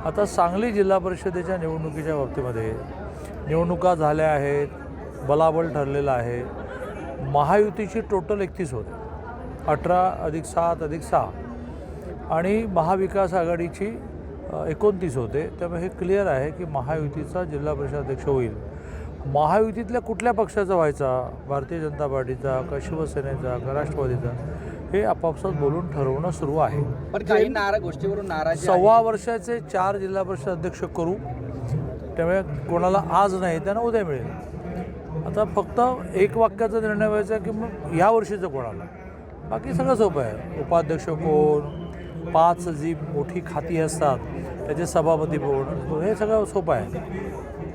आता सांगली जिल्हा परिषदेच्या निवडणुकीच्या बाबतीमध्ये निवडणुका झाल्या आहेत, बलाबल ठरलेलं आहे. महायुतीची टोटल 31 होते, 18+7+6 आणि महाविकास आघाडीची 29 होते. त्यामुळे हे क्लिअर आहे की महायुतीचा जिल्हा परिषद अध्यक्ष होईल. महायुतीतल्या कुठल्या पक्षाचा व्हायचा, भारतीय जनता पार्टीचा का शिवसेनेचा का राष्ट्रवादीचा, हे आपापसात बोलून ठरवणं सुरू आहे. पण काही गोष्टीवरून नाराजी आहे. 1.25 वर्षाचे 4 जिल्हा परिषद अध्यक्ष करू, त्यामुळे कोणाला आज नाही त्यांना उद्या मिळेल. आता फक्त एक वाक्याचा निर्णय व्हायचा की मग ह्या वर्षीचं कोणाला, बाकी सगळं सोपं आहे. उपाध्यक्ष कोण, 5 जी मोठी खाती असतात त्याचे सभापती कोण, हे सगळं सोपं आहे.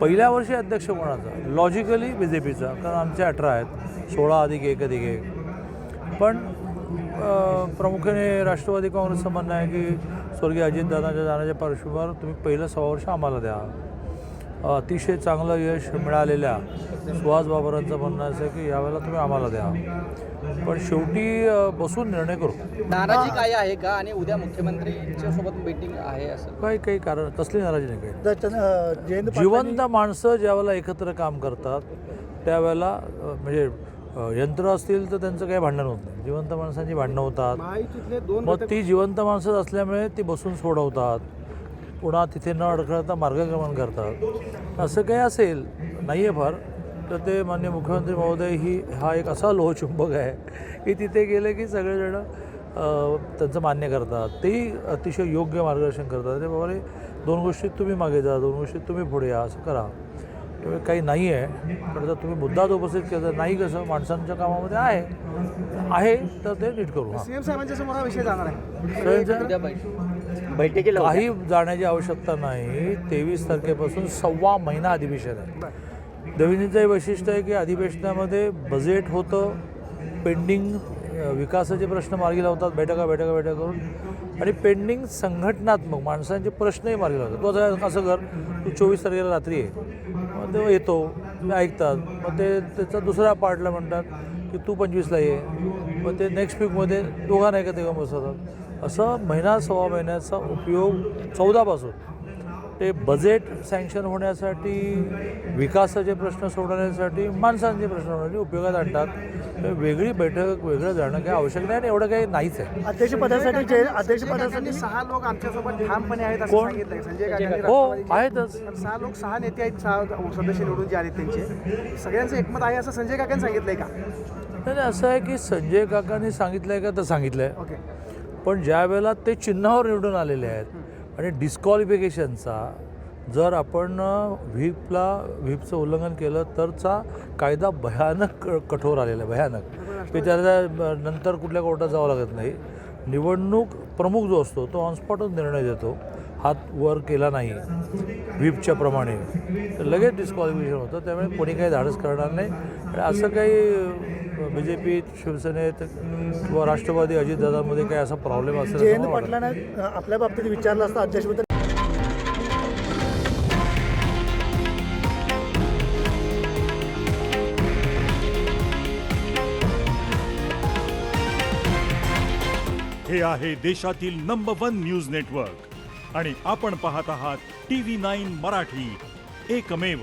पहिल्या वर्षी अध्यक्ष कोणाचा, लॉजिकली BJPचा, कारण आमचे 18 आहेत, 16+1+1. पण प्रामुख्याने राष्ट्रवादी काँग्रेसचं म्हणणं आहे की स्वर्गीय अजितदादांच्या जाण्याच्या पार्श्वभूमीवर तुम्ही पहिलं 6 वर्ष आम्हाला द्या. अतिशय चांगलं यश मिळालेल्या सुहास बाबरांचं म्हणणं असं की यावेळेला तुम्ही आम्हाला द्या. पण शेवटी बसून निर्णय करू. नाराजी काय आहे का, आणि उद्या मुख्यमंत्रीच्या सोबत मीटिंग आहे असं काही कारण तसली नाराजी नाही. काही जिवंत माणसं ज्यावेळेला एकत्र काम करतात त्यावेळेला म्हणजे यंत्र असतील तर त्यांचं काही भांडण होत नाही. जिवंत माणसांची भांडणं होतात, मग ती जिवंत माणसं असल्यामुळे ती बसून सोडवतात, पुन्हा तिथे न अडखळता मार्गक्रमण करतात. असं काही असेल नाही आहे फार तर ते माननीय मुख्यमंत्री महोदय हा एक असा लोहचुंबक आहे की तिथे गेले की सगळेजणं त्यांचं मान्य करतात. तेही अतिशय योग्य मार्गदर्शन करतात. ते बाबा 2 गोष्टीत तुम्ही मागे जा, 2 गोष्टीत तुम्ही पुढे या, असं करा. काही नाही आहे, पण जर तुम्ही मुद्दाच उपस्थित केला तर नाही, कसं माणसांच्या कामामध्ये आहे तर ते नीट करू. सीएम साहेबांच्या समोर हा विषय जाणार आहे. बैठकीला काही जाण्याची आवश्यकता नाही. 23 तारखेपासून 1.25 महिना अधिवेशन आहे. देवेंद्रचं वैशिष्ट्य आहे की अधिवेशनामध्ये बजेट होतं, पेंडिंग विकासाचे प्रश्न मार्गी लावतात, बैठका करून, आणि पेंडिंग संघटनात्मक माणसांचे प्रश्नही मार्गी लावतात. तू आता असं कर, तू 24 तारखेला रात्री आहे, मग ते येतो, ऐकतात, मग ते त्याचा दुसऱ्या पार्टला म्हणतात की तू 25ला ये, मग ते नेक्स्ट वीकमध्ये दोघांना का तेव्हा बसवतात. असं 1.5 महिन्याचा उपयोग 14 पासून ते बजेट सँक्शन होण्यासाठी, विकासाचे प्रश्न सोडवण्यासाठी, माणसांचे प्रश्न सोडवण्यासाठी उपयोगात आणतात. वेगळी बैठक, वेगळं जाणं काही आवश्यक नाही आणि एवढं काही नाहीच आहे. अध्यक्षपदासाठी 6 लोक आमच्यासोबत ठामपणे आहेत असं सांगितलंय संजय काकांनी. हो आहेतच. 6 लोक, 6 नेते आहेत, 6 सदस्य निवडून जे आले त्यांचे सगळ्यांचं एकमत आहे असं संजय काकांनी सांगितलंय का? नाही, असं आहे की संजय काकांनी सांगितलं आहे का, तर सांगितलं आहे. ओके. पण ज्या वेळेला ते चिन्हावर निवडून आलेले आहेत आणि डिस्क्वालिफिकेशनचा जर आपण व्हीपचं उल्लंघन केलं तरचा कायदा भयानक कठोर आलेला आहे, भयानक. की त्याला नंतर कुठल्या कोर्टात जावं लागत नाही. निवडणूक प्रमुख जो असतो तो ऑनस्पॉटच निर्णय देतो. हात वर केला नाही व्हीपच्या प्रमाणे तर लगेच डिस्क्वालिफिकेशन होतं. त्यामुळे कोणी काही धाडस करणार नाही. आणि असं काही BJP, शिवसेनेत किंवा राष्ट्रवादी अजितदादांमध्ये काही असा प्रॉब्लेम असेल जयंत पाटलांना आपल्या बाबतीत विचारलं असतं अध्यक्षपद. हे आहे देशातील नंबर 1 न्यूज नेटवर्क आणि आपण पाहत आहात TV9 मराठी, एकमेव.